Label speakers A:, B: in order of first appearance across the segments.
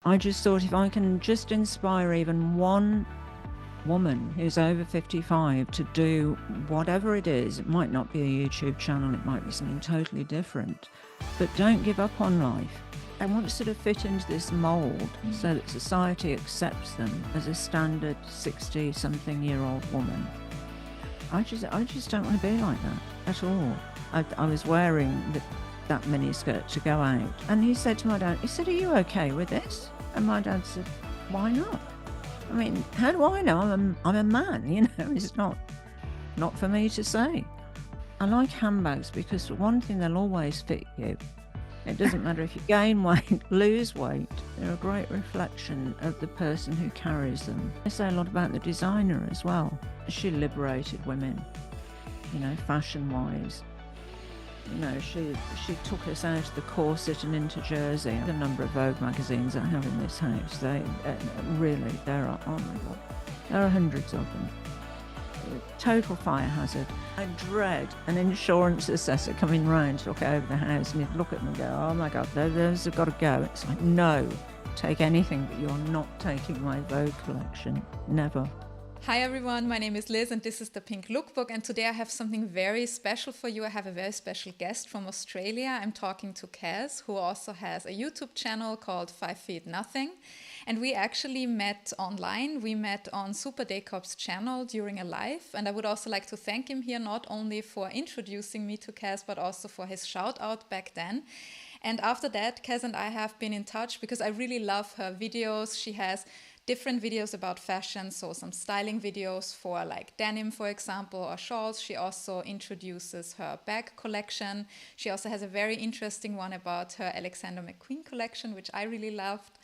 A: I just thought if I can just inspire even one woman who's over 55 to do whatever it is, it might not be a YouTube channel, it might be something totally different, but don't give up on life. I want to sort of fit into this mold so that society accepts them as a standard 60-something-year-old woman. I just don't want to be like that at all. I was wearing that miniskirt to go out, and he said to my dad, he said, "Are you okay with this?" And my dad said, "Why not? I mean, how do I know? I'm a man, you know, it's not for me to say." I like handbags because for one thing, they'll always fit you. It doesn't matter if you gain weight, lose weight. They're a great reflection of the person who carries them. They say a lot about the designer as well. She liberated women, you know, fashion-wise. You know, she took us out of the corset and into jersey. The number of Vogue magazines I have in this house, they really, there are, oh my God, there are hundreds of them. Total fire hazard. I dread an insurance assessor coming round to look over the house, and he'd look at me and go, "Oh my God, those have got to go." It's like, no, take anything, but you're not taking my Vogue collection. Never.
B: Hi everyone, my name is Liz and this is the Pink Lookbook, and today I have something very special for you. I have a very special guest from Australia. I'm talking to Kaz, who also has a YouTube channel called 5ftNothing, and we actually met online. We met on Super Dacob's channel during a live, and I would also like to thank him here not only for introducing me to Kaz but also for his shout out back then. And after that, Kaz and I have been in touch because I really love her videos. She has different videos about fashion, so some styling videos for like denim, for example, or shawls. She also introduces her bag collection. She also has a very interesting one about her Alexander McQueen collection, which I really loved.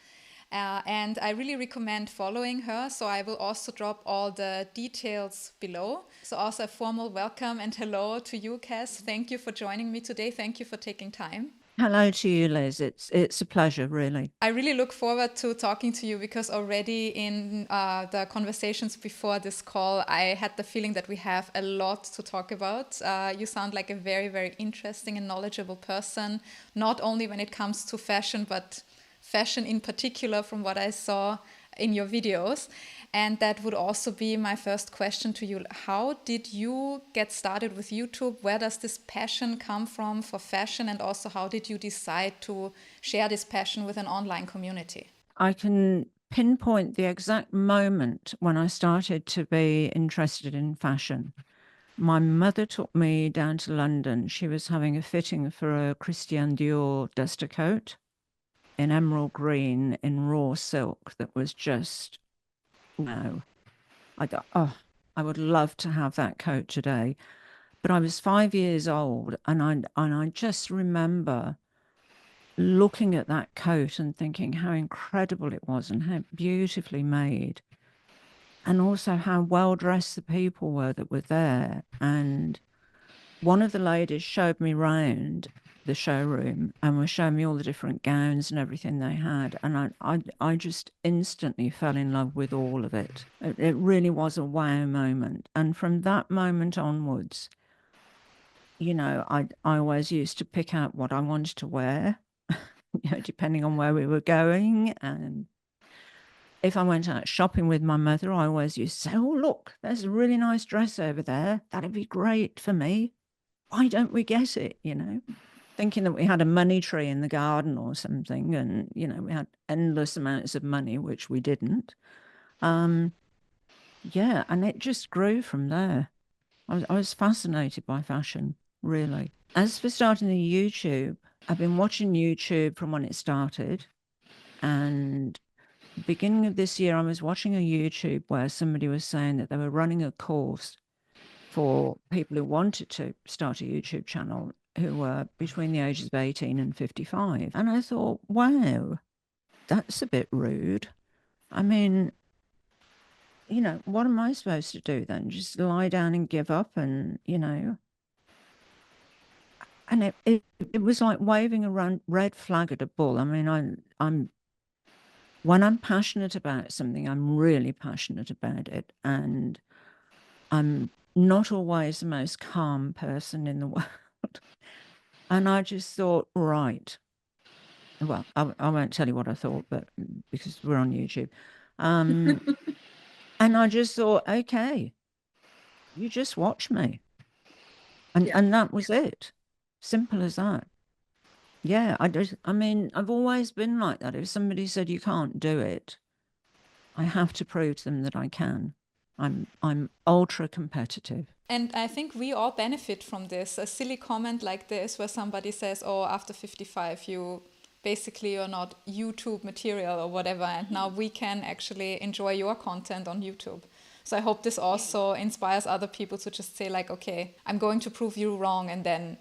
B: And I really recommend following her. So I will also drop all the details below. So also a formal welcome and hello to you, Kaz. Thank you for joining me today. Thank you for taking time.
A: Hello to you, Liz. It's a pleasure, really.
B: I really look forward to talking to you because already in the conversations before this call, I had the feeling that we have a lot to talk about. You sound like a very, very interesting and knowledgeable person, not only when it comes to fashion, but fashion in particular from what I saw in your videos. And that would also be my first question to you. How did you get started with YouTube? Where does this passion come from for fashion? And also, how did you decide to share this passion with an online community?
A: I can pinpoint the exact moment when I started to be interested in fashion. My mother took me down to London. She was having a fitting for a Christian Dior duster coat in emerald green in raw silk that was just, no. I thought, oh, I would love to have that coat today. But I was 5 years old, and I just remember looking at that coat and thinking how incredible it was and how beautifully made, and also how well dressed the people were that were there. And one of the ladies showed me round the showroom and was showing me all the different gowns and everything they had. And I just instantly fell in love with all of it. It really was a wow moment. And from that moment onwards, you know, I always used to pick out what I wanted to wear, you know, depending on where we were going. And if I went out shopping with my mother, I always used to say, "Oh, look, there's a really nice dress over there. That'd be great for me. Why don't we get it?" You know, thinking that we had a money tree in the garden or something, and, you know, we had endless amounts of money, which we didn't. Yeah, and it just grew from there. I was fascinated by fashion, really. As for starting the YouTube, I've been watching YouTube from when it started. And beginning of this year, I was watching a YouTube where somebody was saying that they were running a course for people who wanted to start a YouTube channel who were between the ages of 18 and 55. And I thought, wow, that's a bit rude. I mean, you know, what am I supposed to do then? Just lie down and give up and, you know. And it was like waving a red flag at a bull. I mean, I'm when I'm passionate about something, I'm really passionate about it. And I'm not always the most calm person in the world. And I just thought, right, well, I won't tell you what I thought, but because we're on YouTube. And I just thought, okay, you just watch me. And that was it. Simple as that. Yeah, I mean, I've always been like that. If somebody said you can't do it, I have to prove to them that I can. I'm ultra competitive.
B: And I think we all benefit from this. A silly comment like this, where somebody says, "Oh, after 55, you're not YouTube material or whatever," and now we can actually enjoy your content on YouTube. So I hope this also inspires other people to just say like, "Okay, I'm going to prove you wrong," and then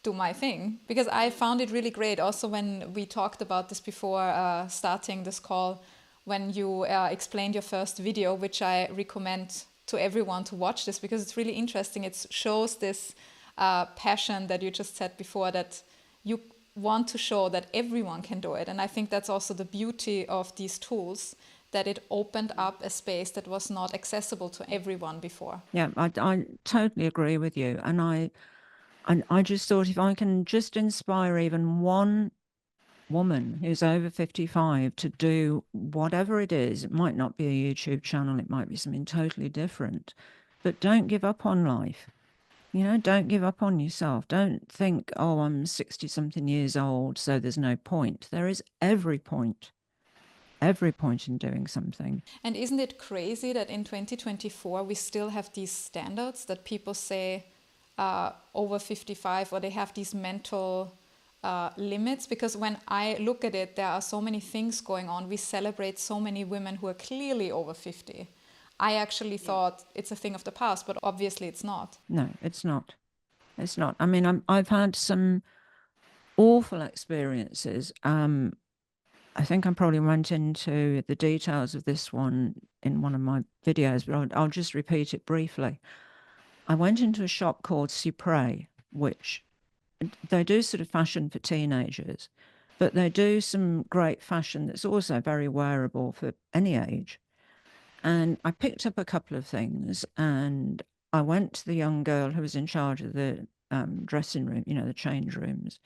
B: do my thing. Because I found it really great. Also, when we talked about this before starting this call, when you explained your first video, which I recommend to everyone to watch this because it's really interesting. It shows this passion that you just said before, that you want to show that everyone can do it. And I think that's also the beauty of these tools, that it opened up a space that was not accessible to everyone before.
A: Yeah, I totally agree with you. And I just thought, if I can just inspire even one woman who's over 55 to do whatever it is, it might not be a YouTube channel, it might be something totally different, but don't give up on life. Don't give up on yourself. Don't think, oh, I'm 60 something years old, so there's no point. There is every point in doing something.
B: And isn't it crazy that in 2024 we still have these standards that people say over 55, or they have these mental limits? Because when I look at it, there are so many things going on. We celebrate so many women who are clearly over 50. I actually thought it's a thing of the past, but obviously it's not.
A: No, it's not. It's not. I mean, I've had some awful experiences. I think I probably went into the details of this one in one of my videos, but I'll just repeat it briefly. I went into a shop called Super, which they do sort of fashion for teenagers, but they do some great fashion that's also very wearable for any age. And I picked up a couple of things, and I went to the young girl who was in charge of the dressing room, the change rooms.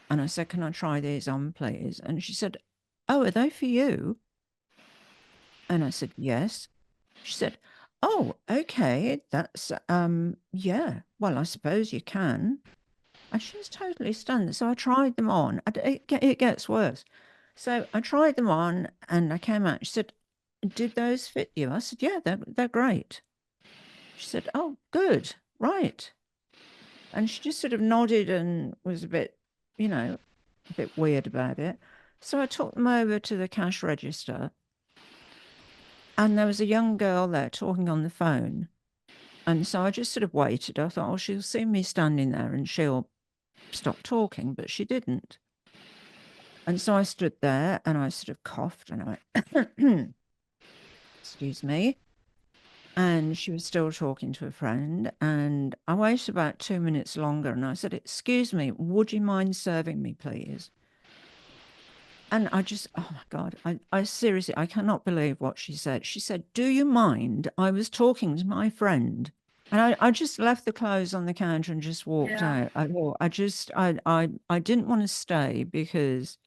A: And I said, can I try these on, please? And she said, oh, are they for you? And I said, yes. She said, oh, okay, that's, yeah, well, I suppose you can. And she was totally stunned. So I tried them on. It gets worse. So I tried them on and I came out. She said, did those fit you? I said, yeah, they're great. She said, oh, good, right. And she just sort of nodded and was a bit weird about it. So I took them over to the cash register, and there was a young girl there talking on the phone. And so I just sort of waited. I thought, oh, she'll see me standing there and she'll stop talking, but she didn't. And so I stood there and I sort of coughed and I went, excuse me. And she was still talking to a friend. And I waited about 2 minutes longer and I said, excuse me, would you mind serving me, please? And I just, oh my God, I seriously, I cannot believe what she said. She said, do you mind? I was talking to my friend. And I just left the clothes on the counter and just walked out. I didn't want to stay because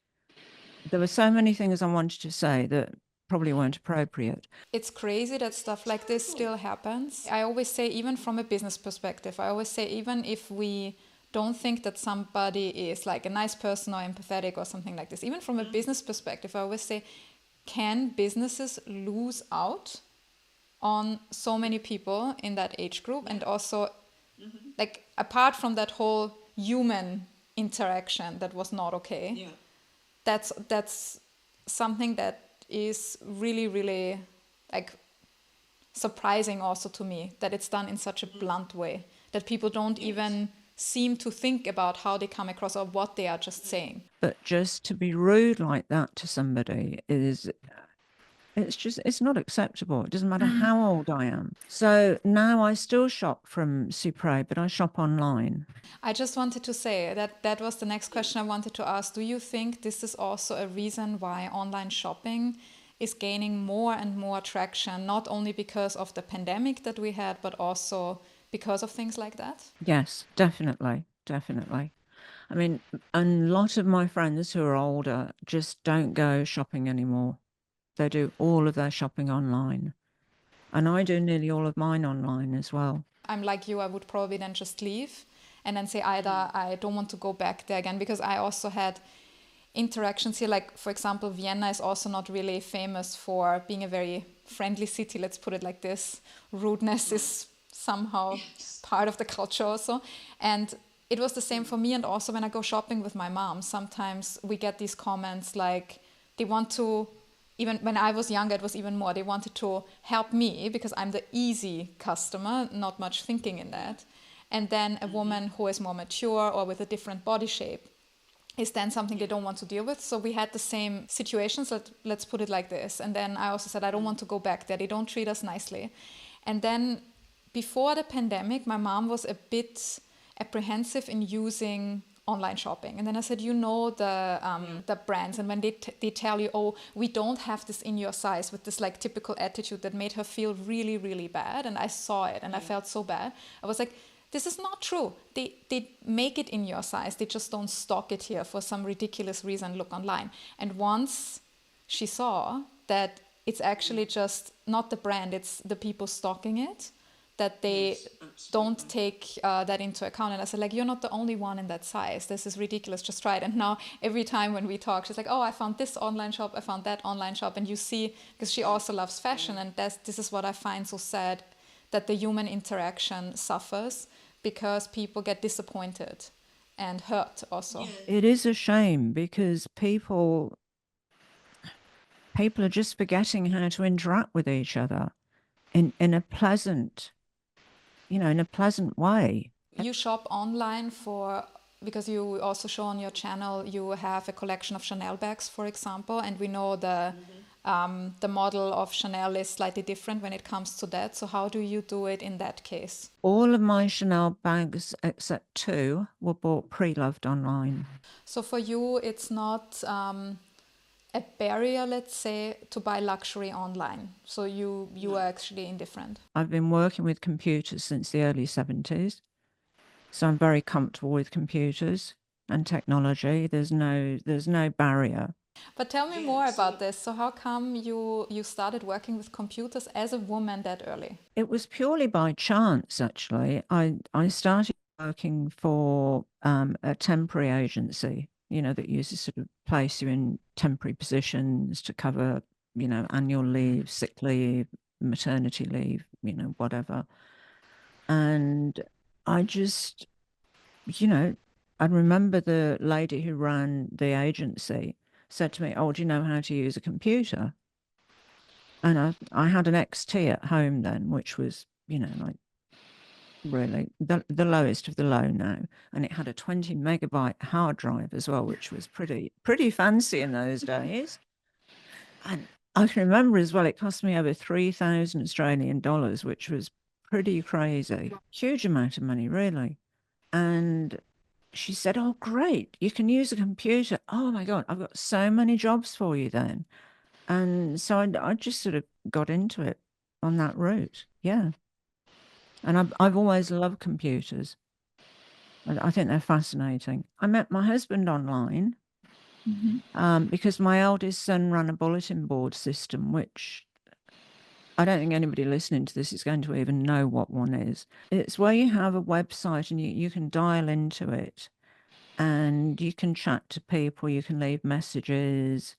A: there were so many things I wanted to say that probably weren't appropriate.
B: It's crazy that stuff like this still happens. I always say, even from a business perspective, I always say, even if we don't think that somebody is like a nice person or empathetic or something like this, even from a business perspective, I always say, can businesses lose out on so many people in that age group? And also, like, apart from that whole human interaction that was not okay, that's something that is really, really, like, surprising also to me, that it's done in such a blunt way, that people don't even seem to think about how they come across or what they are just saying.
A: But just to be rude like that to somebody it's not acceptable. It doesn't matter how old I am. So now I still shop from Supre, but I shop online.
B: I just wanted to say that was the next question I wanted to ask. Do you think this is also a reason why online shopping is gaining more and more traction, not only because of the pandemic that we had, but also because of things like that?
A: Yes, definitely. Definitely. I mean, and a lot of my friends who are older just don't go shopping anymore. They do all of their shopping online. And I do nearly all of mine online as well.
B: I'm like you, I would probably then just leave and then say either I don't want to go back there again, because I also had interactions here. Like, for example, Vienna is also not really famous for being a very friendly city, let's put it like this. Rudeness is somehow part of the culture also. And it was the same for me. And also when I go shopping with my mom, sometimes we get these comments like they want to, even when I was younger, it was even more. They wanted to help me because I'm the easy customer, not much thinking in that. And then a woman who is more mature or with a different body shape is then something they don't want to deal with. So we had the same situations, let's put it like this. And then I also said, I don't want to go back there. They don't treat us nicely. And then before the pandemic, my mom was a bit apprehensive in using online shopping. And then I said, the brands, and when they tell you, oh, we don't have this in your size, with this like typical attitude that made her feel really, really bad. And I saw it and I felt so bad. I was like, this is not true. They make it in your size. They just don't stock it here for some ridiculous reason. Look online. And once she saw that it's actually just not the brand, it's the people stocking it, that they don't take that into account. And I said, like, you're not the only one in that size. This is ridiculous. Just try it. And now every time when we talk, she's like, oh, I found this online shop. I found that online shop. And you see, because she also loves fashion. And this is what I find so sad, that the human interaction suffers because people get disappointed and hurt also.
A: It is a shame because people are just forgetting how to interact with each other in a pleasant, in a pleasant way.
B: You shop online because you also show on your channel, you have a collection of Chanel bags, for example, and we know the model of Chanel is slightly different when it comes to that. So how do you do it in that case?
A: All of my Chanel bags, except 2, were bought pre-loved online.
B: So for you, it's not a barrier, let's say, to buy luxury online. So you are actually indifferent.
A: I've been working with computers since the early 70s. So I'm very comfortable with computers and technology. There's no barrier.
B: But tell me more about this. So how come you started working with computers as a woman that early?
A: It was purely by chance, actually. I started working for a temporary agency, that used to sort of place you in temporary positions to cover, annual leave, sick leave, maternity leave, whatever. And I just, I remember the lady who ran the agency said to me, oh, do you know how to use a computer? And I had an XT at home then, which was, like really the lowest of the low now. And it had a 20 megabyte hard drive as well, which was pretty fancy in those days. And I can remember as well, it cost me over 3,000 Australian dollars, which was pretty crazy. Huge amount of money, really. And she said, oh, great, you can use a computer. Oh my God, I've got so many jobs for you then. And so I just sort of got into it on that route. Yeah. And I've always loved computers. I think they're fascinating. I met my husband online because my eldest son ran a bulletin board system, which I don't think anybody listening to this is going to even know what one is. It's where you have a website and you can dial into it and you can chat to people, you can leave messages.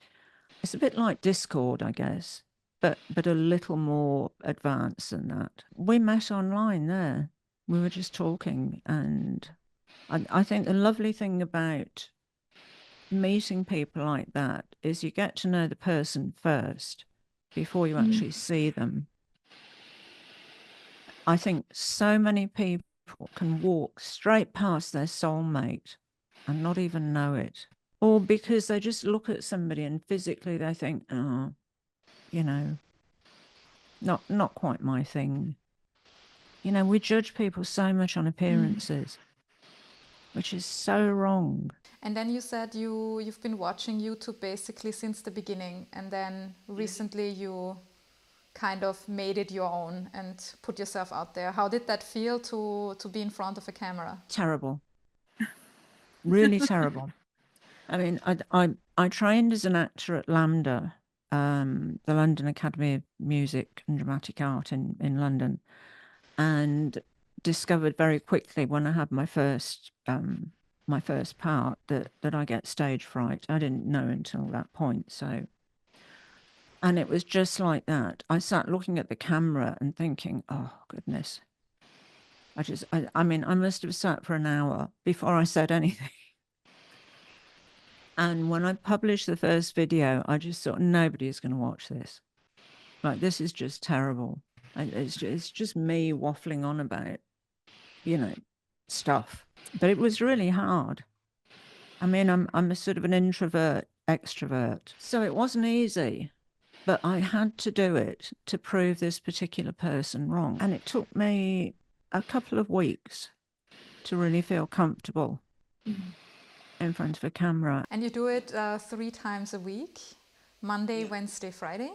A: It's a bit like Discord, I guess, but a little more advanced than that. We met online there. We were just talking, and I think the lovely thing about meeting people like that is you get to know the person first before you actually see them. I think so many people can walk straight past their soulmate and not even know it. Or because they just look at somebody and physically they think, oh, not quite my thing. We judge people so much on appearances, which is so wrong.
B: And then you said you've been watching YouTube basically since the beginning, and then recently you kind of made it your own and put yourself out there. How did that feel to be in front of a camera?
A: Terrible. Really terrible. I mean, I trained as an actor at LAMDA, the London Academy of Music and Dramatic Art in London, and discovered very quickly when I had my first part that I get stage fright. I didn't know until that point. So, and it was just like that. I sat looking at the camera and thinking, oh goodness. I mean, I must have sat for an hour before I said anything. And when I published the first video, I just thought nobody's going to watch this. Like, this is just terrible. It's just me waffling on about, stuff. But it was really hard. I mean, I'm a sort of an introvert extrovert, so it wasn't easy. But I had to do it to prove this particular person wrong. And it took me a couple of weeks to really feel comfortable in front of a camera.
B: And you do it 3 times a week, Monday, Wednesday, Friday.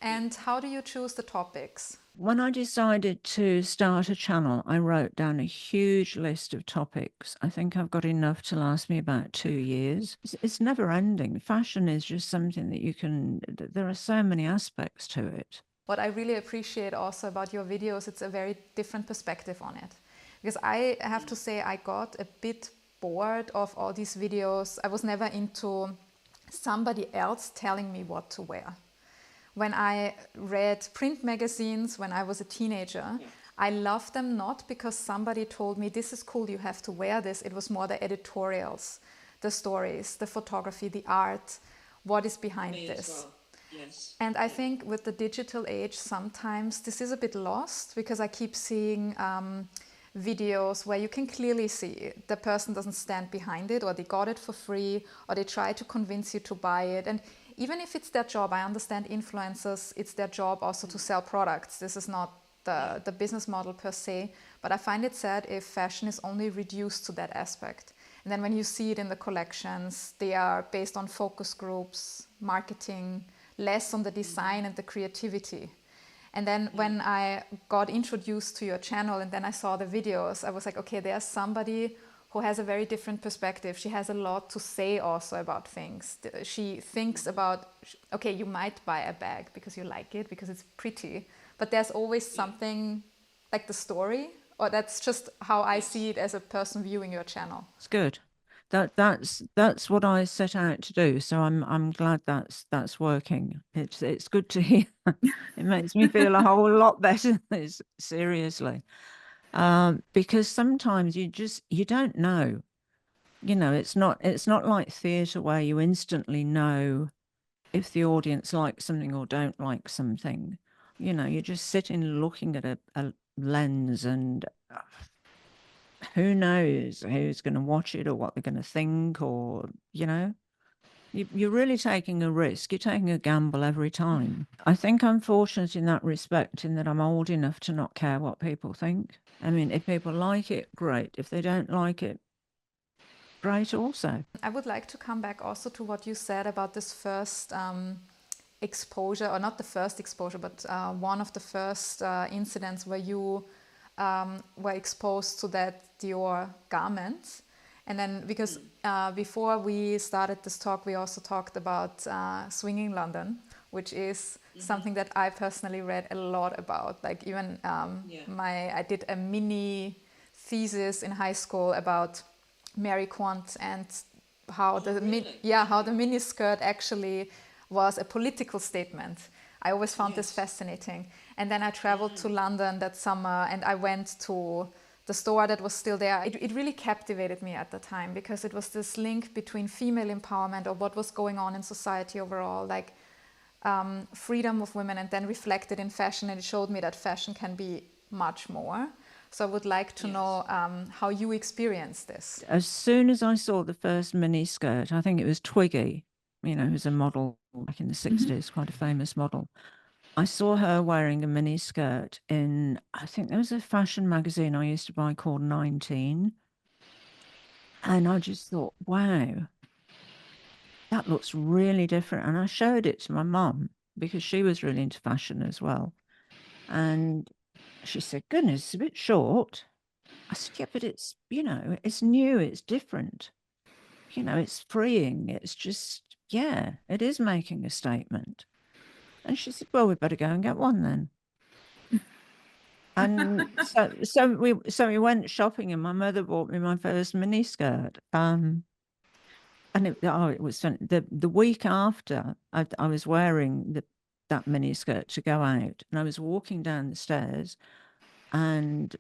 B: And how do you choose the topics?
A: When I decided to start a channel, I wrote down a huge list of topics. I think I've got enough to last me about 2 years. It's never ending. Fashion is just something that there are so many aspects to it.
B: What I really appreciate also about your videos, it's a very different perspective on it. Because I have to say, I got a bit bored of all these videos. I was never into somebody else telling me what to wear. When I read print magazines when I was a teenager, I loved them not because somebody told me this is cool, you have to wear this. It was more the editorials, the stories, the photography, the art, what is behind this. Well. Yes. And I think with the digital age, sometimes this is a bit lost because I keep seeing videos where you can clearly see the person doesn't stand behind it, or they got it for free, or they try to convince you to buy it. And even if it's their job, I understand influencers, it's their job also to sell products. This is not the business model per se, but I find it sad if fashion is only reduced to that aspect. And then when you see it in the collections, they are based on focus groups, marketing, less on the design and the creativity. And then when I got introduced to your channel and then I saw the videos, I was like, okay, there's somebody who has a very different perspective. She has a lot to say also about things. She thinks about, okay, you might buy a bag because you like it, because it's pretty, but there's always something like the story, or that's just how I see it as a person viewing your channel.
A: It's good. That's what I set out to do. So I'm glad that's working. It's good to hear. It makes me feel a whole lot better. Seriously. Because sometimes you don't know. It's not like theatre where you instantly know if the audience likes something or don't like something. You're just sitting looking at a lens, and who knows who's going to watch it or what they're going to think, or you're really taking a risk. You're taking a gamble every time. I think I'm fortunate in that respect, in that I'm old enough to not care what people think. I mean, if people like it, great. If they don't like it, great also.
B: I would like to come back also to what you said about this first exposure, or not the first exposure, but one of the first incidents where you were exposed to that Dior garment. And then because before we started this talk, we also talked about Swinging London, which is something that I personally read a lot about. Like even I did a mini thesis in high school about Mary Quant and how the miniskirt actually was a political statement. I always found this fascinating. And then I traveled to London that summer and I went to the store that was still there. It really captivated me at the time because it was this link between female empowerment or what was going on in society overall, like freedom of women, and then reflected in fashion. And it showed me that fashion can be much more. So I would like to know how you experienced this.
A: As soon as I saw the first miniskirt, I think it was Twiggy, who's a model back in the 60s, quite a famous model. I saw her wearing a miniskirt in, I think there was a fashion magazine I used to buy called 19. And I just thought, wow, that looks really different. And I showed it to my mum because she was really into fashion as well. And she said, goodness, it's a bit short. I said, yeah, but it's, it's new, it's different. It's freeing. It's just, yeah, it is making a statement. And she said, well, we better go and get one then. And so we went shopping, and my mother bought me my first miniskirt. And it was fun. The week after, I was wearing that miniskirt to go out, and I was walking down the stairs, and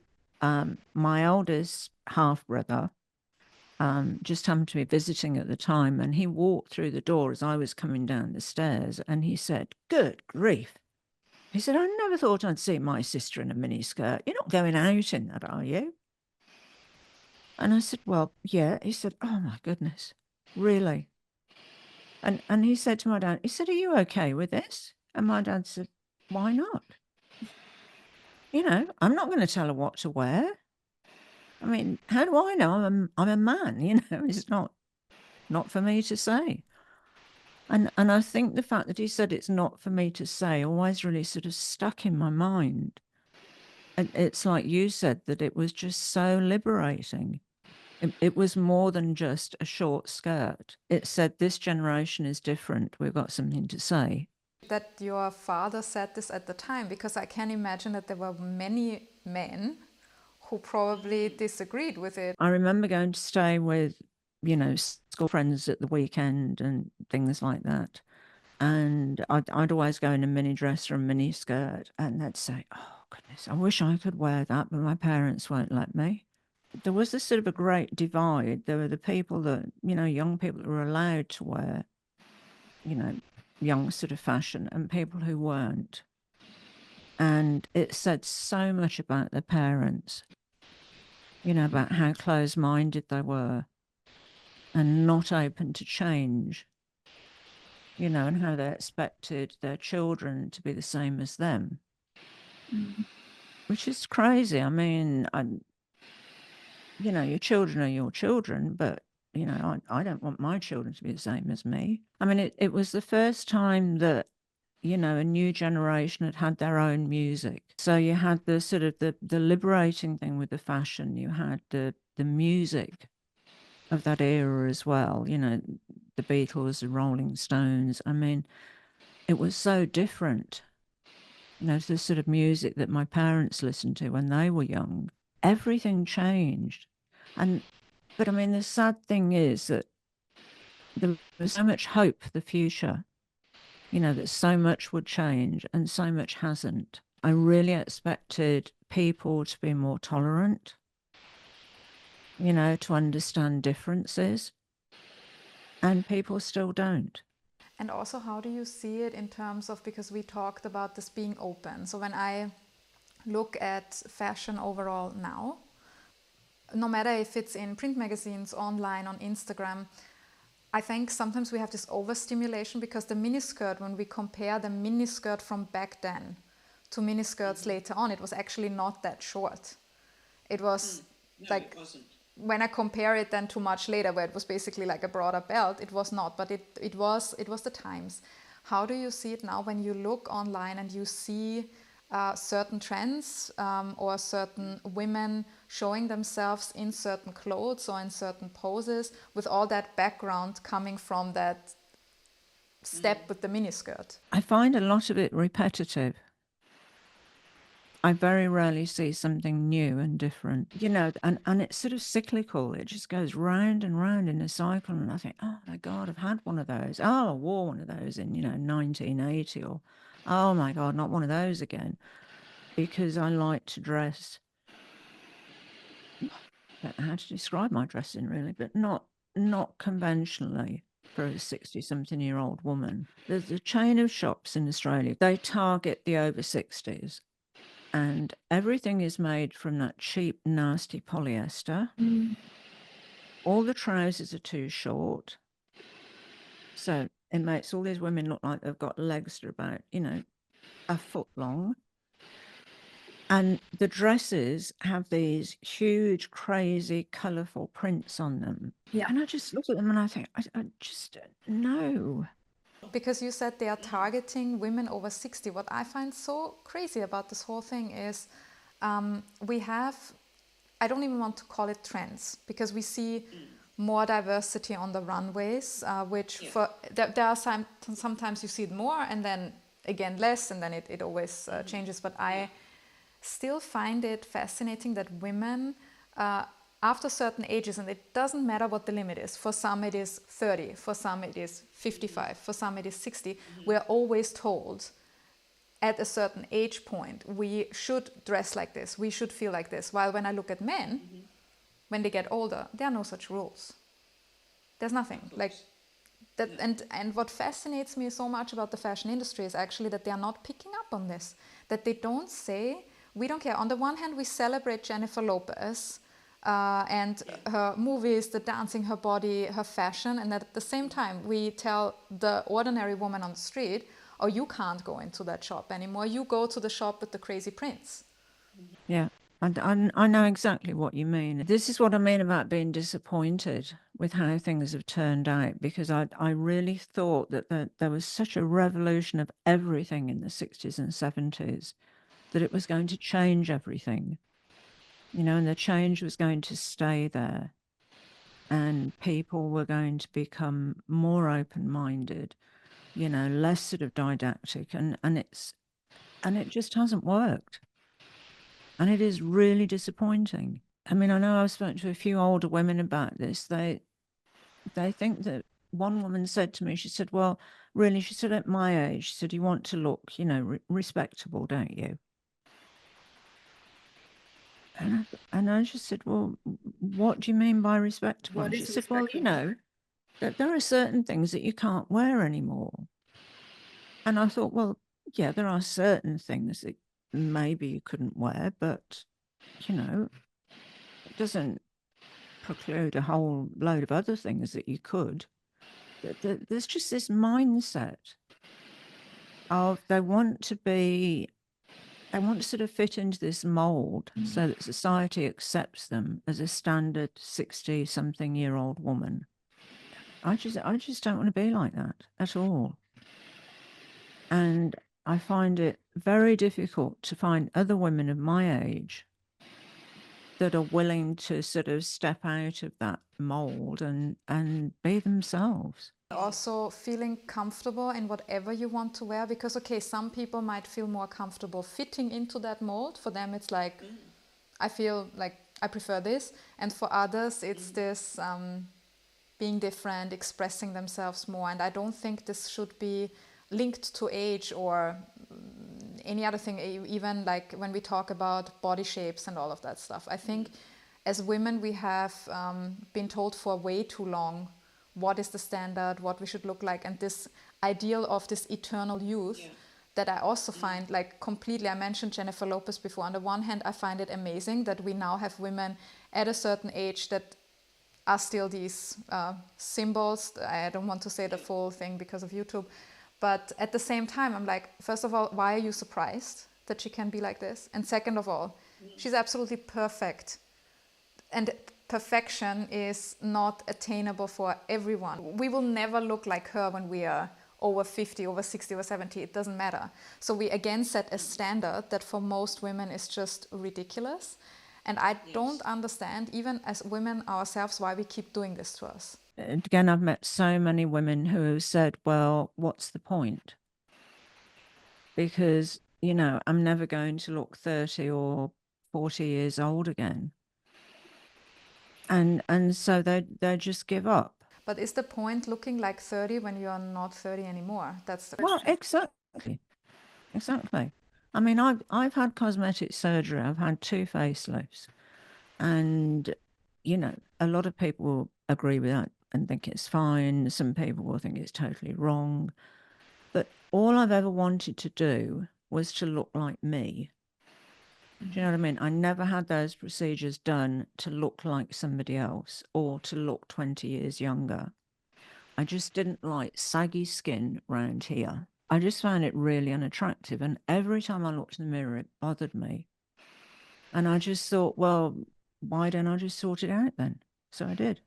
A: my oldest half brother just happened to be visiting at the time, and he walked through the door as I was coming down the stairs, and he said, "Good grief." He said, "I never thought I'd see my sister in a miniskirt. You're not going out in that, are you?" And I said, "Well, yeah." He said, "Oh my goodness, really?" And he said to my dad, he said, "Are you okay with this?" And my dad said, "Why not? I'm not going to tell her what to wear. I mean, how do I know? I'm a man, it's not for me to say." And I think the fact that he said it's not for me to say always really sort of stuck in my mind. And it's like you said, that it was just so liberating. It was more than just a short skirt. It said, this generation is different. We've got something to say.
B: That your father said this at the time, because I can imagine that there were many men who probably disagreed with it.
A: I remember going to stay with, school friends at the weekend and things like that. And I'd always go in a mini dress or a mini skirt, and they'd say, "Oh, goodness, I wish I could wear that, but my parents won't let me." There was this sort of a great divide. There were the people that, young people that were allowed to wear, young sort of fashion, and people who weren't. And it said so much about their parents, about how close-minded they were and not open to change, and how they expected their children to be the same as them, which is crazy. I mean, your children are your children, but, I don't want my children to be the same as me. I mean, it was the first time that, a new generation had their own music. So you had the sort of the liberating thing with the fashion. You had the music of that era as well, the Beatles, the Rolling Stones. I mean, it was so different, to the sort of music that my parents listened to when they were young. Everything changed. But I mean, the sad thing is that there was so much hope for the future, that so much would change, and so much hasn't. I really expected people to be more tolerant, to understand differences, and people still don't.
B: And also, how do you see it in terms of, because we talked about this being open. So when I look at fashion overall now, no matter if it's in print magazines, online, on Instagram, I think sometimes we have this overstimulation, because the miniskirt, when we compare the miniskirt from back then to miniskirts later on, it was actually not that short. It was like, when I compare it then to much later, where it was basically like a broader belt, it was not, but it was the times. How do you see it now when you look online and you see certain trends or certain women showing themselves in certain clothes or in certain poses, with all that background coming from that step with the miniskirt?
A: I find a lot of it repetitive. I very rarely see something new and different, and it's sort of cyclical. It just goes round and round in a cycle. And I think, oh my God, I've had one of those. Oh, I wore one of those in, 1980, or, oh my God, not one of those again. Because I like to dress, I don't know how to describe my dressing really, but not conventionally for a 60-something-year-old woman. There's a chain of shops in Australia. They target the over 60s. And everything is made from that cheap, nasty polyester. All the trousers are too short. So it makes all these women look like they've got legs that are about, a foot long. And the dresses have these huge, crazy, colourful prints on them.
C: Yeah.
A: And I just look at them and I think, I just, no.
B: Because you said they are targeting women over 60. What I find so crazy about this whole thing is we have, I don't even want to call it trends, because we see more diversity on the runways, which there are sometimes you see it more and then again less, and then it always changes. But I still find it fascinating that women, after certain ages, and it doesn't matter what the limit is, for some it is 30, for some it is 55, for some it is 60, we're always told at a certain age point we should dress like this, we should feel like this. While when I look at men, when they get older, there are no such rules. There's nothing like that. And what fascinates me so much about the fashion industry is actually that they are not picking up on this, that they don't say, we don't care. On the one hand, we celebrate Jennifer Lopez and her movies, the dancing, her body, her fashion, and at the same time we tell the ordinary woman on the street, oh, you can't go into that shop anymore, you go to the shop with the crazy prince.
A: Yeah, I know exactly what you mean. This is what I mean about being disappointed with how things have turned out, because I really thought that there was such a revolution of everything in the 60s and 70s that it was going to change everything, you know, and the change was going to stay there, and people were going to become more open-minded, you know, less sort of didactic, and it just hasn't worked. And it is really disappointing. I mean, I know I've spoken to a few older women about this. They think that, one woman said to me, she said, well, really, she said, at my age, she said, you want to look, you know, respectable, don't you? And I just said, well, what do you mean by respectable? And she said, well, you know, that there are certain things that you can't wear anymore. And I thought, well, yeah, there are certain things that maybe you couldn't wear, but, you know, it doesn't preclude a whole load of other things that you could. There's just this mindset of they want to sort of fit into this mold so that society accepts them as a standard 60-something-year-old woman. I just don't want to be like that at all. And I find it very difficult to find other women of my age that are willing to sort of step out of that mold and be themselves.
B: Also feeling comfortable in whatever you want to wear, because okay, some people might feel more comfortable fitting into that mold. For them it's like, I feel like I prefer this, and for others it's this being different, expressing themselves more. And I don't think this should be linked to age or any other thing, even like when we talk about body shapes and all of that stuff. I think as women we have been told for way too long what is the standard, what we should look like, and this ideal of this eternal youth that I also find like completely, I mentioned Jennifer Lopez before. On the one hand, I find it amazing that we now have women at a certain age that are still these symbols. I don't want to say the full thing because of YouTube, but at the same time I'm like, first of all, why are you surprised that she can be like this? And second of all, she's absolutely perfect, and perfection is not attainable for everyone. We will never look like her when we are over 50, over 60, over 70, it doesn't matter. So we again set a standard that for most women is just ridiculous. And I don't understand, even as women ourselves, why we keep doing this to us.
A: And again, I've met so many women who have said, well, what's the point? Because, you know, I'm never going to look 30 or 40 years old again. And so they just give up.
B: But is the point looking like 30 when you're not 30 anymore? That's the
A: Well,
B: question.
A: exactly. I mean, I've had cosmetic surgery. I've had 2 facelifts, and you know, a lot of people will agree with that and think it's fine. Some people will think it's totally wrong. But all I've ever wanted to do was to look like me. Do you know what I mean? I never had those procedures done to look like somebody else or to look 20 years younger. I just didn't like saggy skin round here. I just found it really unattractive. And every time I looked in the mirror, it bothered me. And I just thought, well, why don't I just sort it out then? So I did.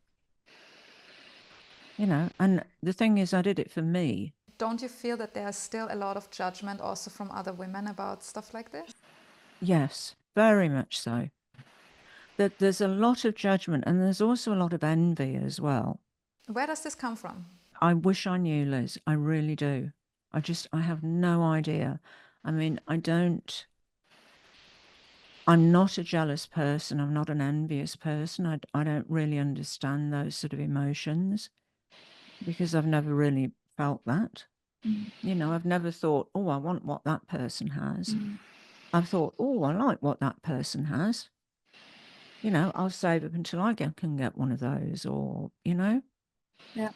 A: You know, and the thing is, I did it for me.
B: Don't you feel that there's still a lot of judgment also from other women about stuff like this?
A: Yes, very much so. that there's a lot of judgment, and there's also a lot of envy as well.
B: Where does this come from?
A: I wish I knew, Liz. I really do. I have no idea. I mean, I'm not a jealous person. I'm not an envious person. I don't really understand those sort of emotions because I've never really felt that. You know, I've never thought, oh, I want what that person has. I've thought, oh, I like what that person has. You know, I'll save up until can get one of those, or, you know.
B: Yeah.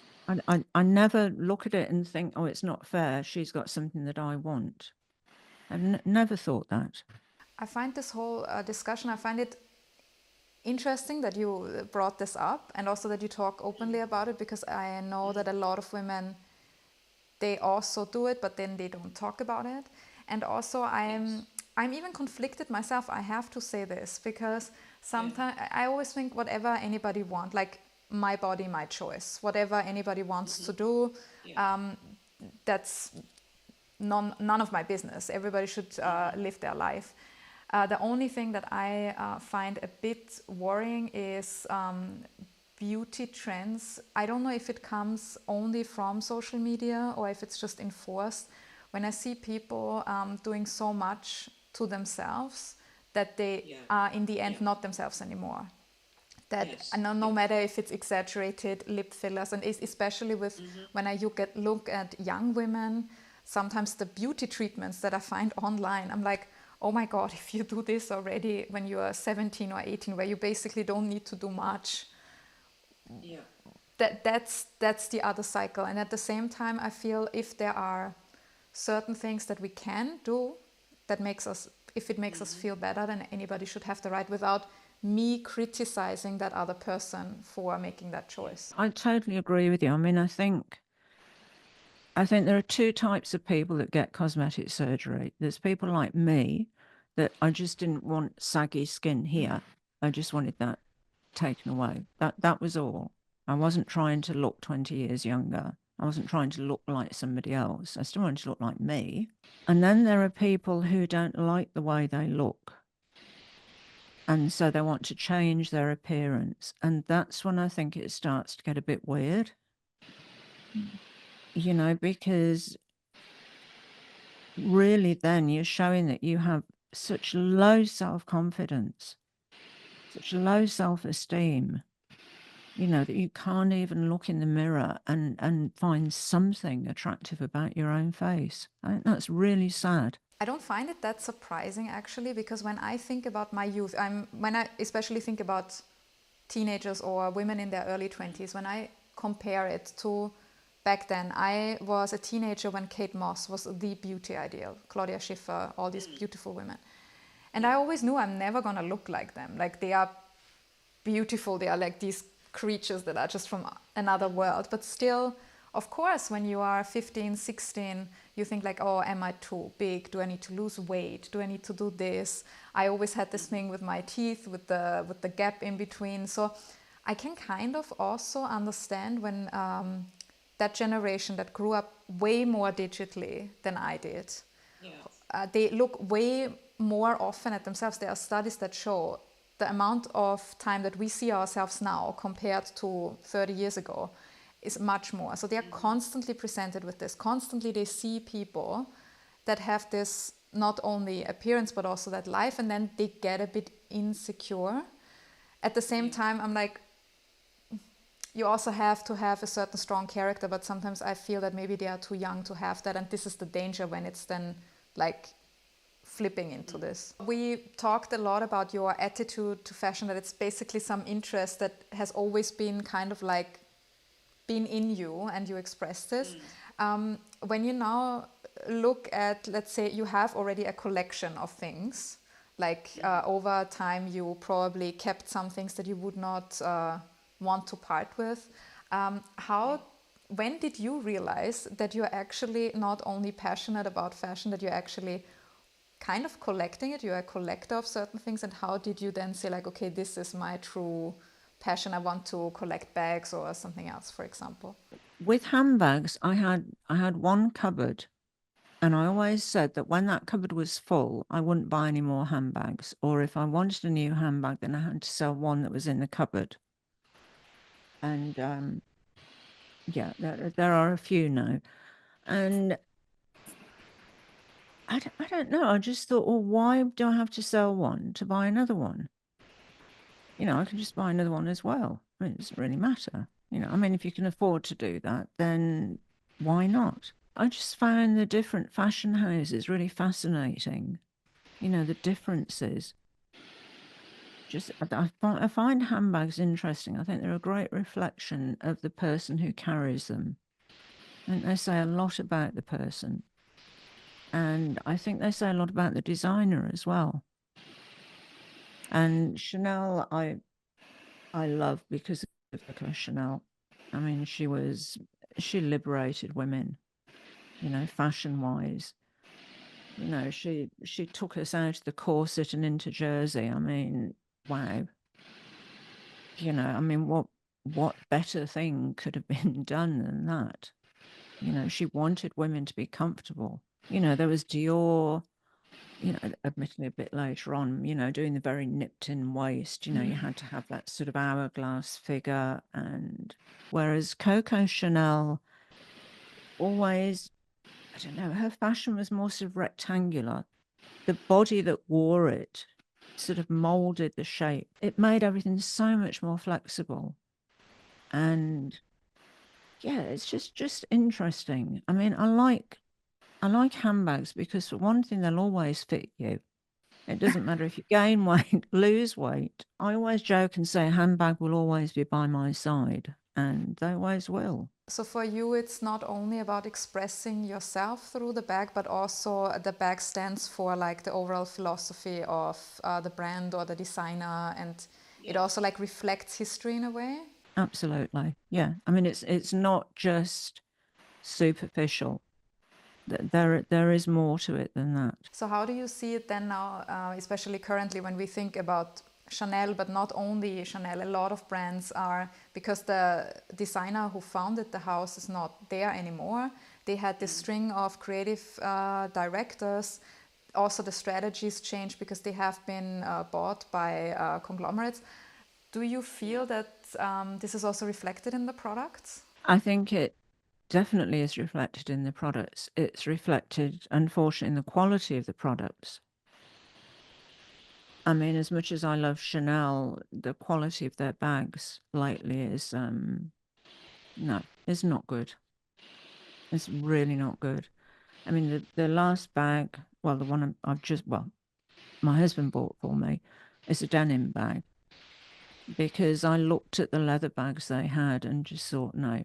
A: I never look at it and think, oh, it's not fair. She's got something that I want. I've never thought that.
B: I find this whole discussion, I find it interesting that you brought this up and also that you talk openly about it, because I know that a lot of women, they also do it, but then they don't talk about it. And also I'm even conflicted myself, I have to say this, because sometimes I always think whatever anybody wants, like my body, my choice, whatever anybody wants to do, that's none of my business. Everybody should live their life. The only thing that I find a bit worrying is beauty trends. I don't know if it comes only from social media or if it's just enforced. When I see people doing so much to themselves that they are in the end not themselves anymore. That no matter if it's exaggerated lip fillers, and especially with when I look at young women, sometimes the beauty treatments that I find online, I'm like, oh my God, if you do this already when you are 17 or 18, where you basically don't need to do much, that's the other cycle. And at the same time, I feel if there are certain things that we can do that makes us, if it makes us feel better, then anybody should have the right, without me criticizing that other person for making that choice.
A: I totally agree with you. I mean, I think there are two types of people that get cosmetic surgery. There's people like me that I just didn't want saggy skin here. I just wanted that taken away. That was all. I wasn't trying to look 20 years younger. I wasn't trying to look like somebody else. I still wanted to look like me. And then there are people who don't like the way they look. And so they want to change their appearance. And that's when I think it starts to get a bit weird. You know, because really then you're showing that you have such low self-confidence, such low self-esteem, you know, that you can't even look in the mirror and find something attractive about your own face. I think that's really sad.
B: I don't find it that surprising actually, because when I think about my youth, when I especially think about teenagers or women in their early 20s, when I compare it to back then, I was a teenager when Kate Moss was the beauty ideal, Claudia Schiffer, all these beautiful women. And I always knew I'm never gonna look like them. Like, they are beautiful, they are like these creatures that are just from another world. But still, of course, when you are 15, 16, you think like, oh, am I too big? Do I need to lose weight? Do I need to do this? I always had this thing with my teeth, with the gap in between. So I can kind of also understand when that generation that grew up way more digitally than I did, they look way more often at themselves. There are studies that show the amount of time that we see ourselves now compared to 30 years ago is much more. So they are constantly presented with this. Constantly they see people that have this not only appearance but also that life, and then they get a bit insecure. At the same time, I'm like, you also have to have a certain strong character, but sometimes I feel that maybe they are too young to have that, and this is the danger when it's then like flipping into this. We talked a lot about your attitude to fashion, that it's basically some interest that has always been kind of like been in you, and you express this. When you now look at, let's say you have already a collection of things, like over time you probably kept some things that you would not want to part with. When did you realize that you're actually not only passionate about fashion, that you're actually kind of collecting it, you're a collector of certain things, and how did you then say like, okay, this is my true passion, I want to collect bags or something else, for example?
A: With handbags, I had one cupboard And I always said that when that cupboard was full, I wouldn't buy any more handbags. Or if I wanted a new handbag, then I had to sell one that was in the cupboard. And yeah, there are a few now. And I don't know. I just thought, well, why do I have to sell one to buy another one? I can just buy another one as well. I mean, it doesn't really matter. I mean, if you can afford to do that, then why not? I just found the different fashion houses really fascinating. The differences. Just, I find handbags interesting. I think they're a great reflection of the person who carries them. I think they say a lot about the person. And I think they say a lot about the designer as well. And Chanel, I love because of Coco Chanel. I mean, she liberated women, fashion wise. She took us out of the corset and into Jersey. I mean, wow. I mean, what better thing could have been done than that? She wanted women to be comfortable. There was Dior, admittedly a bit later on, doing the very nipped in waist, you had to have that sort of hourglass figure. And whereas Coco Chanel always, I don't know, her fashion was more sort of rectangular. The body that wore it sort of molded the shape. It made everything so much more flexible. And yeah, it's just interesting. I mean, I like handbags because for one thing, they'll always fit you. It doesn't matter if you gain weight, lose weight. I always joke and say a handbag will always be by my side, and they always will.
B: So for you, it's not only about expressing yourself through the bag, but also the bag stands for like the overall philosophy of the brand or the designer, and it also like reflects history in a way.
A: Absolutely. Yeah. I mean, it's not just superficial. There is more to it than that.
B: So how do you see it then now, especially currently when we think about Chanel, but not only Chanel, a lot of brands are, because the designer who founded the house is not there anymore. They had this string of creative directors. Also the strategies changed because they have been bought by conglomerates. Do you feel that this is also reflected in the products?
A: I think it definitely is reflected in the products. It's reflected, unfortunately, in the quality of the products. I mean, as much as I love Chanel, the quality of their bags lately is no, it's not good. It's really not good. I mean, the last bag, well, the one my husband bought for me, is a denim bag because I looked at the leather bags they had and just thought, no.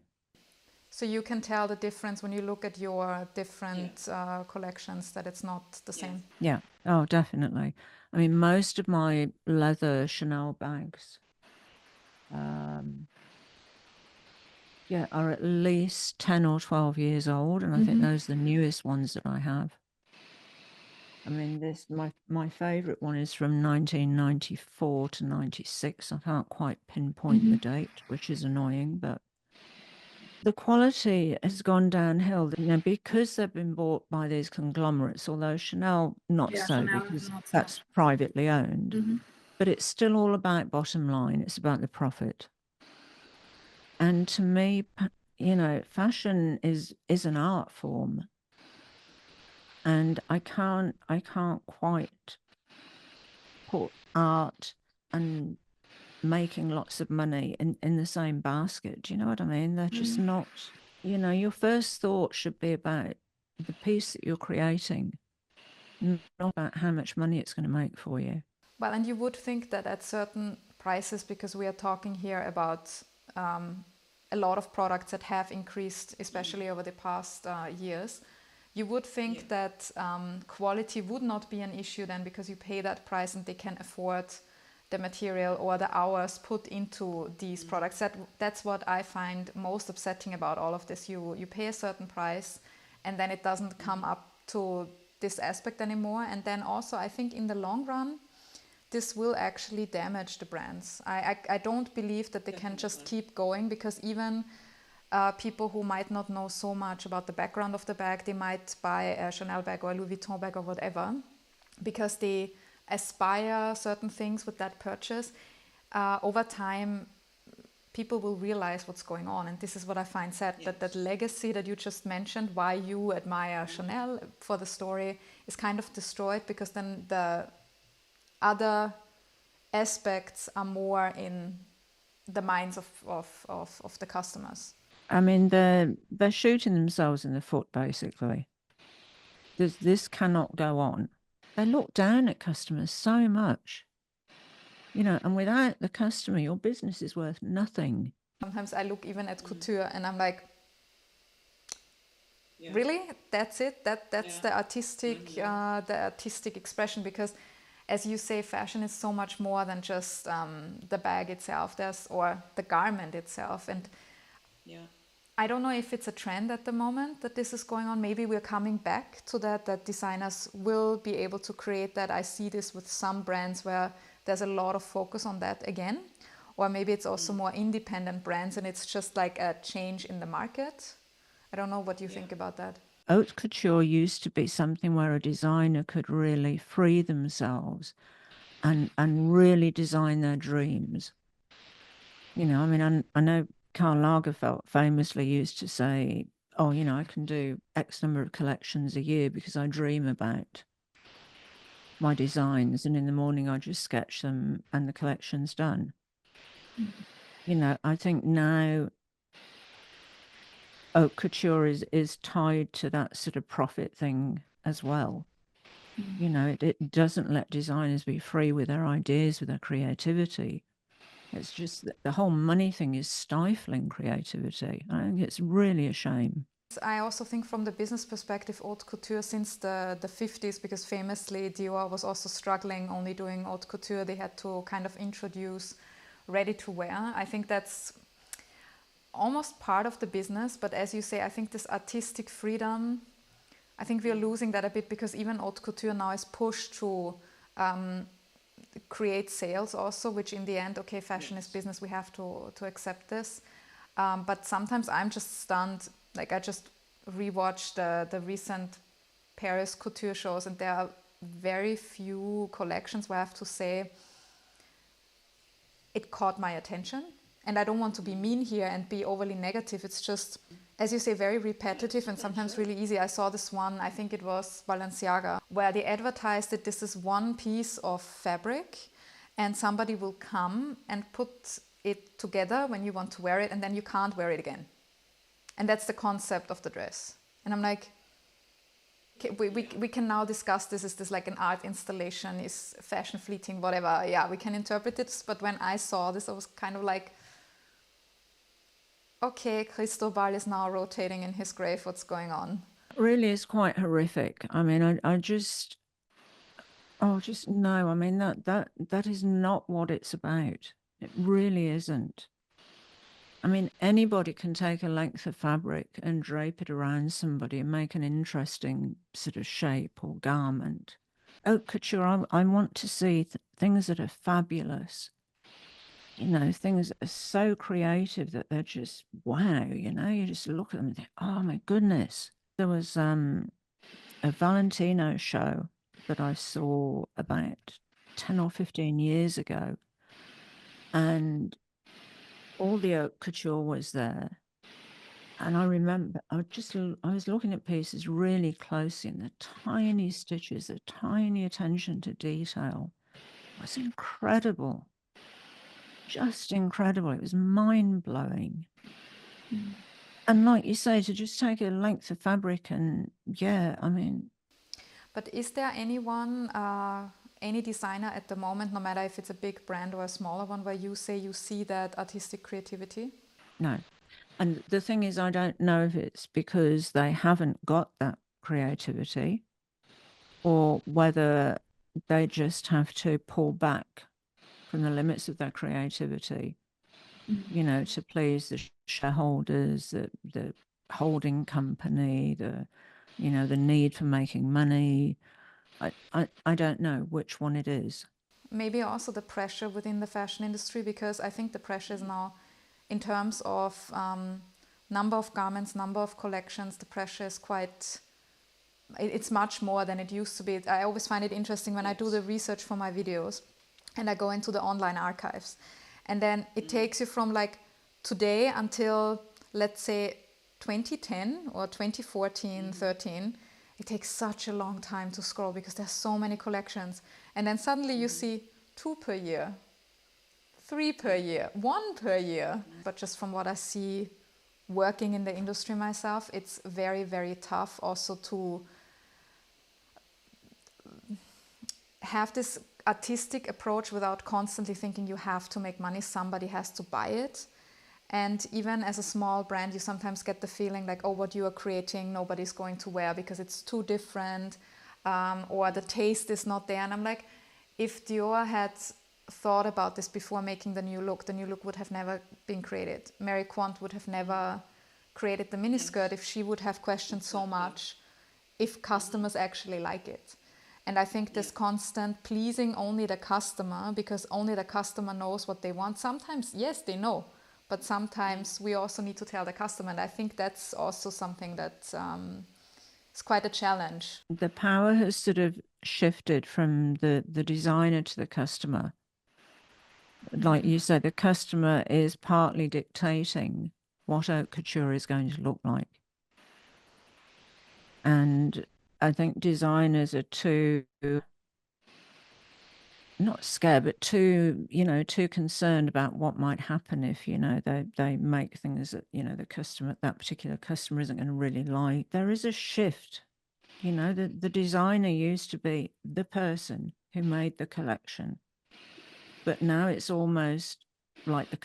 B: So you can tell the difference when you look at your different collections that it's not the same.
A: Yeah. Oh, definitely. I mean, most of my leather Chanel bags, yeah, are at least 10 or 12 years old. And I think those are the newest ones that I have. I mean, my favorite one is from 1994 to 96. I can't quite pinpoint the date, which is annoying, but the quality has gone downhill, because they've been bought by these conglomerates, although Chanel not so, because that's privately owned. But it's still all about bottom line. It's about the profit. And to me, fashion is an art form. And I can't quite put art and making lots of money in the same basket. Do you know what I mean? They're just not, your first thought should be about the piece that you're creating, not about how much money it's going to make for you.
B: Well, and you would think that at certain prices, because we are talking here about a lot of products that have increased, especially over the past years, you would think that quality would not be an issue then, because you pay that price and they can afford the material or the hours put into these products. That's what I find most upsetting about all of this. You pay a certain price and then it doesn't come up to this aspect anymore. And then also I think in the long run, this will actually damage the brands. I don't believe that they can just keep going, because even people who might not know so much about the background of the bag, they might buy a Chanel bag or a Louis Vuitton bag or whatever, because they aspire certain things with that purchase. Over time, people will realize what's going on. And this is what I find sad, that legacy that you just mentioned, why you admire Chanel for the story, is kind of destroyed, because then the other aspects are more in the minds of the customers.
A: I mean, they're shooting themselves in the foot, basically. This cannot go on. They look down at customers so much, and without the customer, your business is worth nothing.
B: Sometimes I look even at couture and I'm like, really? That's it? That's the artistic expression? Because, as you say, fashion is so much more than just the bag itself, or the garment itself. And I don't know if it's a trend at the moment that this is going on. Maybe we're coming back to that designers will be able to create that. I see this with some brands where there's a lot of focus on that again. Or maybe it's also more independent brands and it's just like a change in the market. I don't know what you think about that.
A: Haute couture used to be something where a designer could really free themselves and really design their dreams. I mean, I know Karl Lagerfeld famously used to say, oh, I can do X number of collections a year because I dream about my designs, and in the morning I just sketch them and the collection's done. I think now haute couture is tied to that sort of profit thing as well. It doesn't let designers be free with their ideas, with their creativity. It's just that the whole money thing is stifling creativity. I think it's really a shame.
B: I also think from the business perspective, haute couture since the 50s, because famously Dior was also struggling only doing haute couture. They had to kind of introduce ready to wear. I think that's almost part of the business, but as you say, I think this artistic freedom, I think we are losing that a bit, because even haute couture now is pushed to create sales also, which in the end, okay, fashion is business, we have to accept this. But sometimes I'm just stunned. Like, I just rewatched the recent Paris couture shows, and there are very few collections where I have to say it caught my attention. And I don't want to be mean here and be overly negative. It's just, as you say, very repetitive and sometimes really easy. I saw this one, I think it was Balenciaga, where they advertised that this is one piece of fabric and somebody will come and put it together when you want to wear it, and then you can't wear it again. And that's the concept of the dress. And I'm like, okay, we can now discuss this. Is this like an art installation? Is fashion fleeting? Whatever. Yeah, we can interpret it. But when I saw this, I was kind of like, okay, Cristobal is now rotating in his grave. What's going on?
A: It really is quite horrific. I mean, I just no. I mean, that is not what it's about. It really isn't. I mean, anybody can take a length of fabric and drape it around somebody and make an interesting sort of shape or garment. Haute couture, I want to see things that are fabulous. Things that are so creative that they're just, wow, you just look at them and think, oh my goodness. There was a Valentino show that I saw about 10 or 15 years ago, and all the haute couture was there. And I remember I was looking at pieces really closely, and the tiny stitches, the tiny attention to detail was incredible. Just incredible. It was mind-blowing. And like you say, to just take a length of fabric and, yeah, I mean...
B: But is there anyone, any designer at the moment, no matter if it's a big brand or a smaller one, where you say you see that artistic creativity?
A: No. And the thing is, I don't know if it's because they haven't got that creativity or whether they just have to pull back from the limits of their creativity, to please the shareholders, the holding company, the need for making money. I don't know which one it is.
B: Maybe also the pressure within the fashion industry, because I think the pressure is now in terms of number of garments, number of collections, the pressure is quite, it's much more than it used to be. I always find it interesting when I do the research for my videos and I go into the online archives, and then it takes you from like today until, let's say, 2010 or 2014, 13. It takes such a long time to scroll because there's so many collections. And then suddenly you see 2 per year, 3 per year, 1 per year. But just from what I see working in the industry myself, it's very, very tough also to have this artistic approach without constantly thinking you have to make money, somebody has to buy it. And even as a small brand, you sometimes get the feeling like, oh, what you are creating, nobody's going to wear because it's too different, or the taste is not there. And I'm like, if Dior had thought about this before making the new look would have never been created. Mary Quant would have never created the miniskirt if she would have questioned so much if customers actually like it. And I think this constant pleasing only the customer, because only the customer knows what they want. Sometimes, yes, they know, but sometimes we also need to tell the customer. And I think that's also something that is quite a challenge.
A: The power has sort of shifted from the designer to the customer. Like you said, the customer is partly dictating what haute couture is going to look like. And I think designers are too, not scared, but too, too concerned about what might happen if, they make things that, that particular customer isn't going to really like. There is a shift. The designer used to be the person who made the collection, but now it's almost like the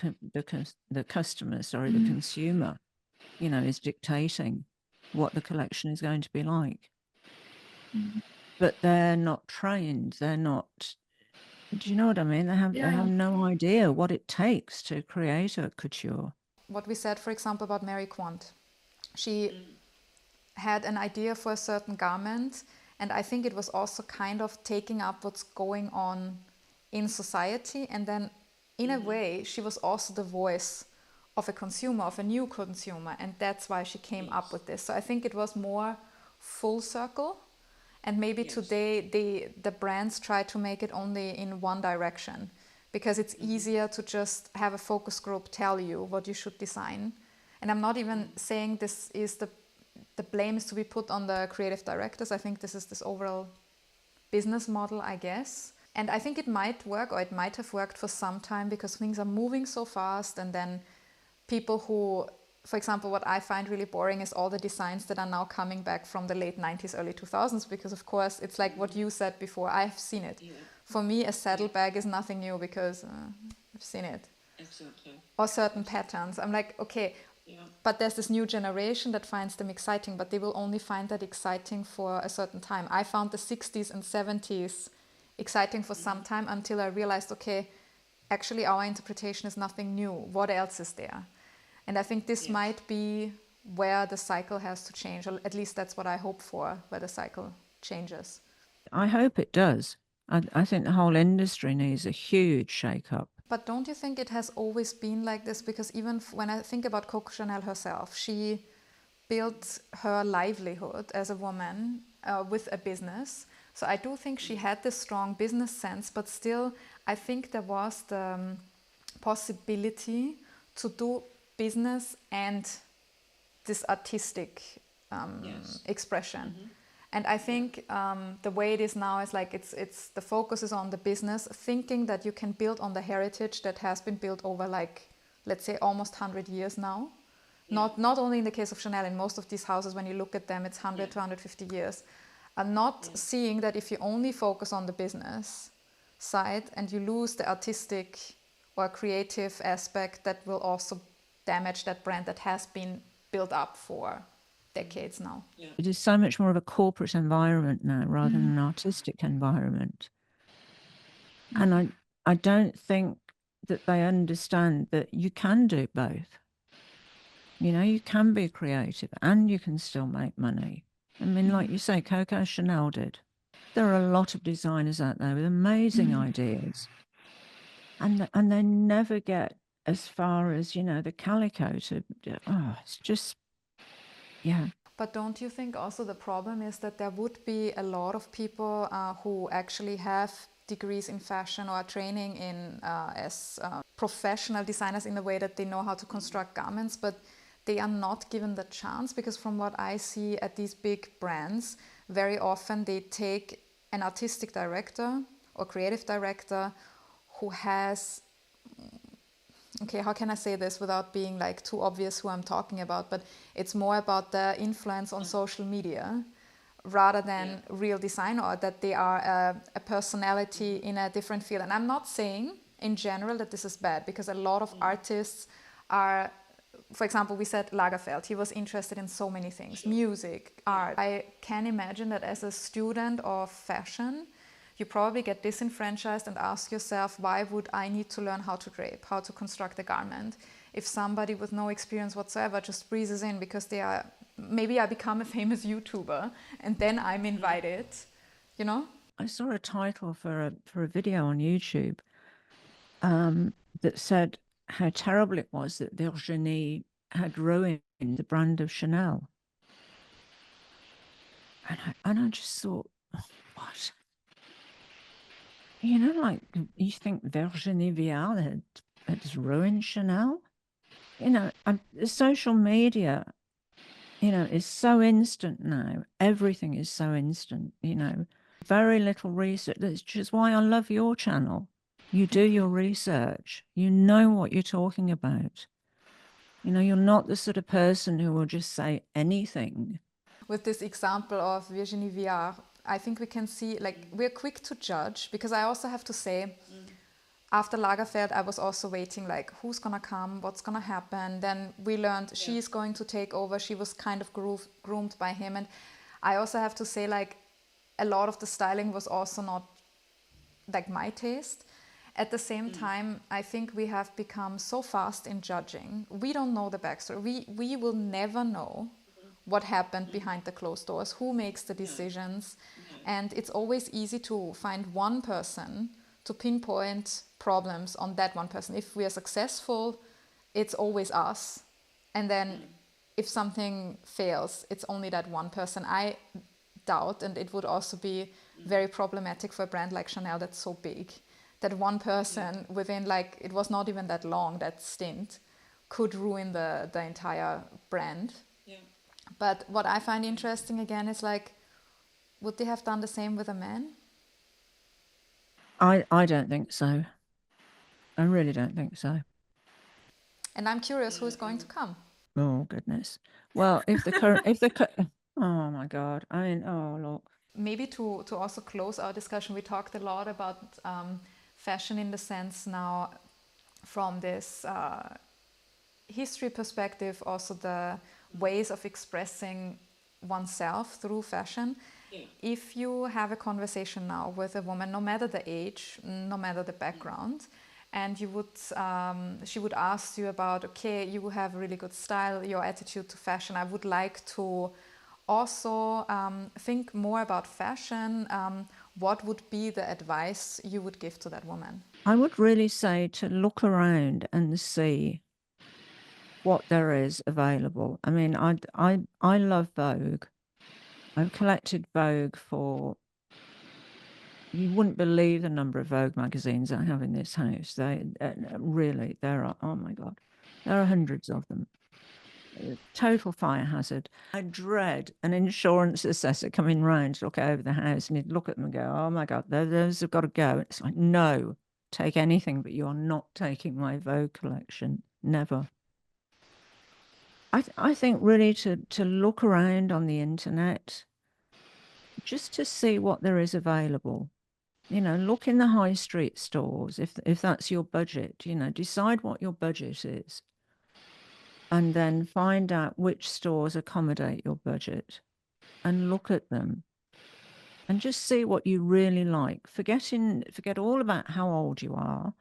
A: customer, the consumer, is dictating what the collection is going to be like. But they're not trained. They're not. Do you know what I mean? They have no idea what it takes to create a couture.
B: What we said, for example, about Mary Quant, she had an idea for a certain garment, and I think it was also kind of taking up what's going on in society, and then in a way she was also the voice of a consumer, of a new consumer, and that's why she came up with this. So I think it was more full circle, and maybe today the brands try to make it only in one direction, because it's easier to just have a focus group tell you what you should design. And I'm not even saying this is the blame is to be put on the creative directors. I think this is this overall business model, I guess. And I think it might work, or it might have worked for some time, because things are moving so fast. And then people who, for example, what I find really boring is all the designs that are now coming back from the late 90s, early 2000s, because of course it's like what you said before, I've seen it. Yeah. For me, a saddlebag is nothing new because I've seen it. Exactly. Or certain patterns. I'm like, okay, but there's this new generation that finds them exciting, but they will only find that exciting for a certain time. I found the 60s and 70s exciting for some time, until I realized, okay, actually our interpretation is nothing new. What else is there? And I think this might be where the cycle has to change, or at least that's what I hope for, where the cycle changes.
A: I hope it does. I think the whole industry needs a huge shake-up.
B: But don't you think it has always been like this? Because even when I think about Coco Chanel herself, she built her livelihood as a woman with a business. So I do think she had this strong business sense, but still I think there was the possibility to do business and this artistic expression. And I think the way it is now is like it's the focus is on the business, thinking that you can build on the heritage that has been built over, like, let's say almost 100 years now. Not only in the case of Chanel, in most of these houses, when you look at them, it's 100 to 150 years. And not seeing that if you only focus on the business side and you lose the artistic or creative aspect, that will also damage that brand that has been built up for decades now.
A: It is so much more of a corporate environment now rather than an artistic environment. And I don't think that they understand that you can do both. You can be creative and you can still make money. I mean, like you say, Coco Chanel did. There are a lot of designers out there with amazing ideas, and they never get as far as, you know, the calico to, oh, it's just, yeah.
B: But don't you think also the problem is that there would be a lot of people who actually have degrees in fashion or training in as professional designers in the way that they know how to construct garments, but they are not given the chance? Because from what I see at these big brands, very often they take an artistic director or creative director who has, okay, how can I say this without being like too obvious who I'm talking about, but it's more about the influence on social media rather than real design, or that they are a personality in a different field. And I'm not saying in general that this is bad, because a lot of artists are, for example, we said Lagerfeld, he was interested in so many things, music, art. I can imagine that as a student of fashion, you probably get disenfranchised and ask yourself, why would I need to learn how to drape, how to construct a garment, if somebody with no experience whatsoever just breezes in because they are, maybe I become a famous YouTuber and then I'm invited, you know?
A: I saw a title for a video on YouTube that said how terrible it was that Virginie had ruined the brand of Chanel. And I just thought, what? You know, like, you think Virginie Viard had ruined Chanel? You know, social media, you know, is so instant now. Everything is so instant, you know. Very little research. That's just why I love your channel. You do your research. You know what you're talking about. You know, you're not the sort of person who will just say anything.
B: With this example of Virginie Viard, I think we can see, like, we're quick to judge, because I also have to say, after Lagerfeld, I was also waiting, like, who's gonna come, what's gonna happen. Then we learned she's going to take over. She was kind of groomed by him. And I also have to say, like, a lot of the styling was also not like my taste. At the same time, I think we have become so fast in judging. We don't know the backstory. We will never know what happened behind the closed doors, who makes the decisions. And it's always easy to find one person to pinpoint problems on that one person. If we are successful, it's always us. And then if something fails, it's only that one person. I doubt, and it would also be very problematic for a brand like Chanel that's so big, that one person within, like, it was not even that long, that stint, could ruin the entire brand. But what I find interesting again is, like, would they have done the same with a man?
A: I don't think so. I really don't think so.
B: And I'm curious who is going to come.
A: Oh, goodness. Well, oh my God. I mean, oh, look.
B: Maybe to also close our discussion, we talked a lot about fashion in the sense now from this history perspective, also the ways of expressing oneself through fashion. If you have a conversation now with a woman, no matter the age, no matter the background, and you would, she would ask you about, okay, you have really good style, your attitude to fashion, I would like to also think more about fashion, what would be the advice you would give to that woman?
A: I would really say to look around and see what there is available. I mean, I love Vogue. I've collected Vogue for, you wouldn't believe the number of Vogue magazines I have in this house. They really, there are, oh my God, there are hundreds of them. Total fire hazard. I dread an insurance assessor coming round to look over the house, and he'd look at them and go, oh my God, those have got to go. It's like, no, take anything, but you are not taking my Vogue collection. Never. I think really to look around on the internet just to see what there is available. You know, look in the high street stores if that's your budget. You know, decide what your budget is, and then find out which stores accommodate your budget, and look at them, and just see what you really like. Forget all about how old you are.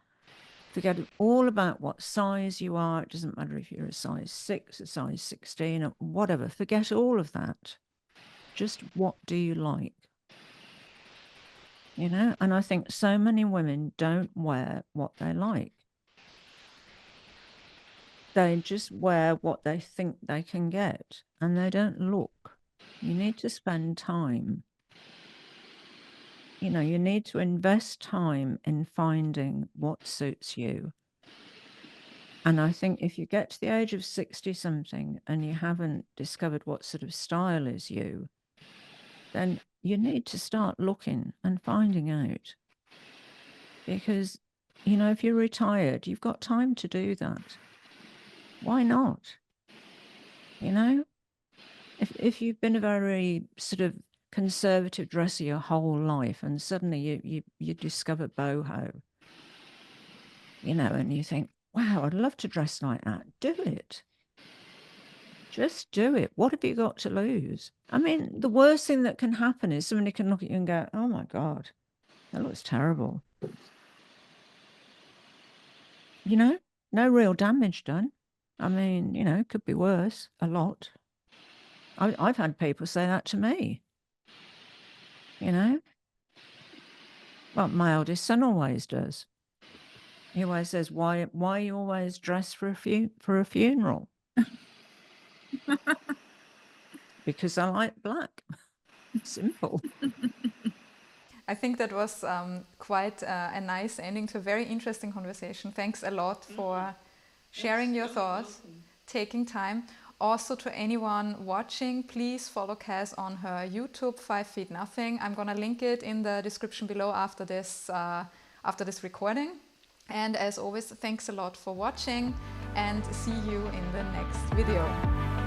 A: Forget all about what size you are. It doesn't matter if you're a size 6, a size 16, or whatever. Forget all of that. Just what do you like? You know, and I think so many women don't wear what they like. They just wear what they think they can get, and they don't look. You need to spend time. You know, you need to invest time in finding what suits you. And I think if you get to the age of 60 something and you haven't discovered what sort of style is you, then you need to start looking and finding out. Because, you know, if you're retired, you've got time to do that. Why not? You know, if you've been a very sort of conservative dresser your whole life and suddenly you discover boho, you know, and you think, wow, I'd love to dress like that. Do it. Just do it. What have you got to lose? I mean, the worst thing that can happen is somebody can look at you and go, oh my God, that looks terrible. You know, no real damage done. I mean, you know, it could be worse, a lot. I've had people say that to me, you know. Well, my eldest son always does. He always says, why you always dress for a funeral? Because I like black. Simple.
B: I think that was quite a nice ending to a very interesting conversation. Thanks a lot for sharing your thoughts, taking time. Also, to anyone watching, please follow Kaz on her YouTube, 5ftNothing. I'm gonna link it in the description below after this recording. And as always, thanks a lot for watching, and see you in the next video.